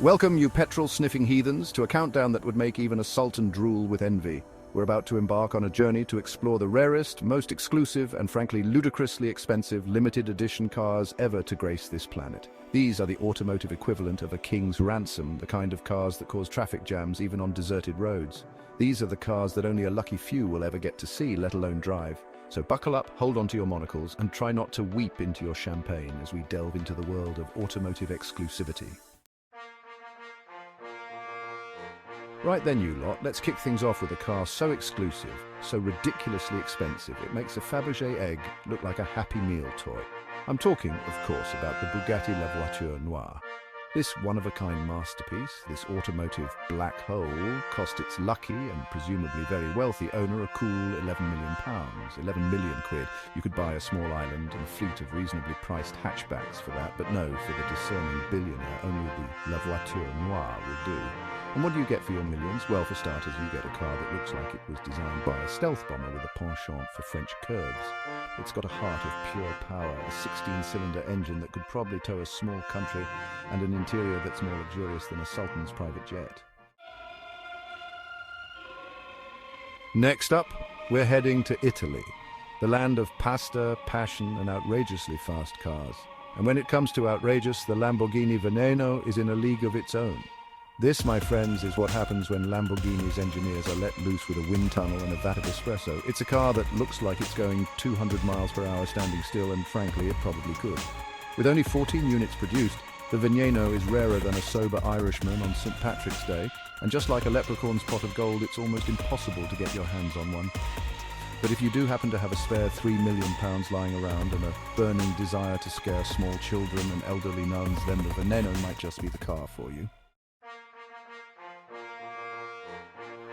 Welcome, you petrol-sniffing heathens, to a countdown that would make even a sultan drool with envy. We're about to embark on a journey to explore the rarest, most exclusive, and frankly ludicrously expensive limited edition cars ever to grace this planet. These are the automotive equivalent of a king's ransom, the kind of cars that cause traffic jams even on deserted roads. These are the cars that only a lucky few will ever get to see, let alone drive. So buckle up, hold on to your monocles, and try not to weep into your champagne as we delve into the world of automotive exclusivity. Right then, you lot, let's kick things off with a car so exclusive, so ridiculously expensive, it makes a Fabergé egg look like a Happy Meal toy. I'm talking, of course, about the Bugatti La Voiture Noire. This one-of-a-kind masterpiece, this automotive black hole, cost its lucky and presumably very wealthy owner a cool £11 million, 11 million quid. You could buy a small island and fleet of reasonably priced hatchbacks for that, but no, for the discerning billionaire, only the La Voiture Noire will do. And what do you get for your millions? Well, for starters, you get a car that looks like it was designed by a stealth bomber with a penchant for French curves. It's got a heart of pure power, a 16-cylinder engine that could probably tow a small country, and an interior that's more luxurious than a sultan's private jet. Next up, we're heading to Italy, the land of pasta, passion, and outrageously fast cars. And when it comes to outrageous, the Lamborghini Veneno is in a league of its own. This, my friends, is what happens when Lamborghini's engineers are let loose with a wind tunnel and a vat of espresso. It's a car that looks like it's going 200 miles per hour standing still, and frankly, it probably could. With only 14 units produced, the Veneno is rarer than a sober Irishman on St. Patrick's Day, and just like a leprechaun's pot of gold, it's almost impossible to get your hands on one. But if you do happen to have a spare £3 million lying around and a burning desire to scare small children and elderly nuns, then the Veneno might just be the car for you.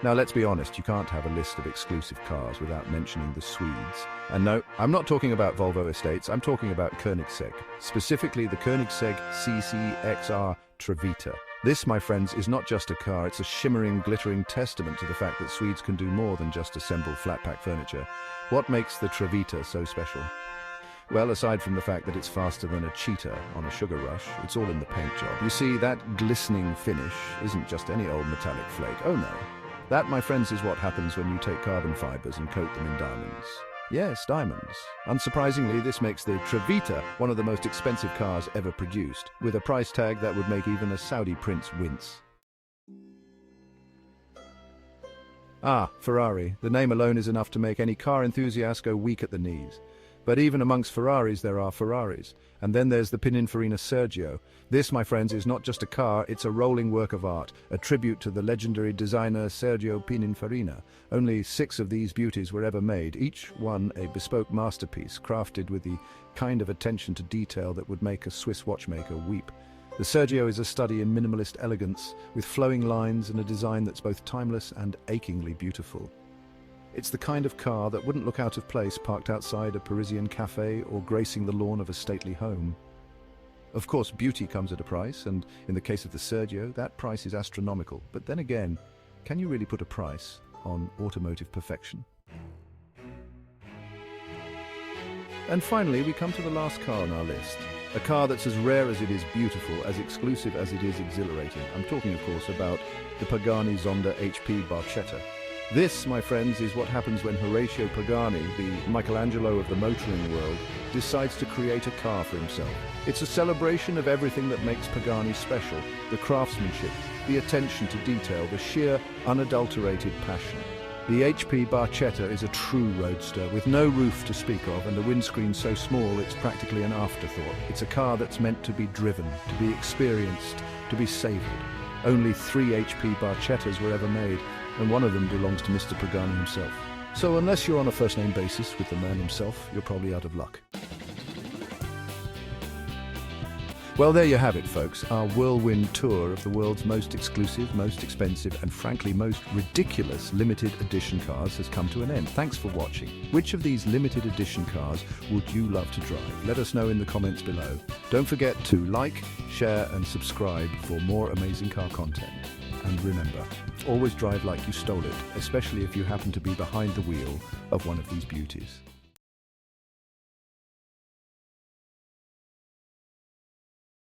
Now, let's be honest, you can't have a list of exclusive cars without mentioning the Swedes. And no, I'm not talking about Volvo estates, I'm talking about Koenigsegg, specifically the Koenigsegg CC-XR Trevita. This, my friends, is not just a car, it's a shimmering, glittering testament to the fact that Swedes can do more than just assemble flat-pack furniture. What makes the Trevita so special? Well, aside from the fact that it's faster than a cheetah on a sugar rush, it's all in the paint job. You see, that glistening finish isn't just any old metallic flake, oh no. That, my friends, is what happens when you take carbon fibers and coat them in diamonds. Yes, diamonds. Unsurprisingly, this makes the Trevita one of the most expensive cars ever produced, with a price tag that would make even a Saudi prince wince. Ah, Ferrari. The name alone is enough to make any car enthusiast go weak at the knees. But even amongst Ferraris, there are Ferraris. And then there's the Pininfarina Sergio. This, my friends, is not just a car, it's a rolling work of art, a tribute to the legendary designer Sergio Pininfarina. Only 6 of these beauties were ever made, each one a bespoke masterpiece, crafted with the kind of attention to detail that would make a Swiss watchmaker weep. The Sergio is a study in minimalist elegance, with flowing lines and a design that's both timeless and achingly beautiful. It's the kind of car that wouldn't look out of place parked outside a Parisian cafe or gracing the lawn of a stately home. Of course, beauty comes at a price, and in the case of the Sergio, that price is astronomical. But then again, can you really put a price on automotive perfection? And finally, we come to the last car on our list. A car that's as rare as it is beautiful, as exclusive as it is exhilarating. I'm talking, of course, about the Pagani Zonda HP Barchetta. This, my friends, is what happens when Horatio Pagani, the Michelangelo of the motoring world, decides to create a car for himself. It's a celebration of everything that makes Pagani special, the craftsmanship, the attention to detail, the sheer, unadulterated passion. The HP Barchetta is a true roadster, with no roof to speak of and a windscreen so small it's practically an afterthought. It's a car that's meant to be driven, to be experienced, to be savoured. Only 3 HP Barchettas were ever made, and one of them belongs to Mr. Pagani himself. So unless you're on a first-name basis with the man himself, you're probably out of luck. Well, there you have it, folks. Our whirlwind tour of the world's most exclusive, most expensive, and frankly most ridiculous limited edition cars has come to an end. Thanks for watching. Which of these limited edition cars would you love to drive? Let us know in the comments below. Don't forget to like, share, and subscribe for more amazing car content. And remember, always drive like you stole it, especially if you happen to be behind the wheel of one of these beauties.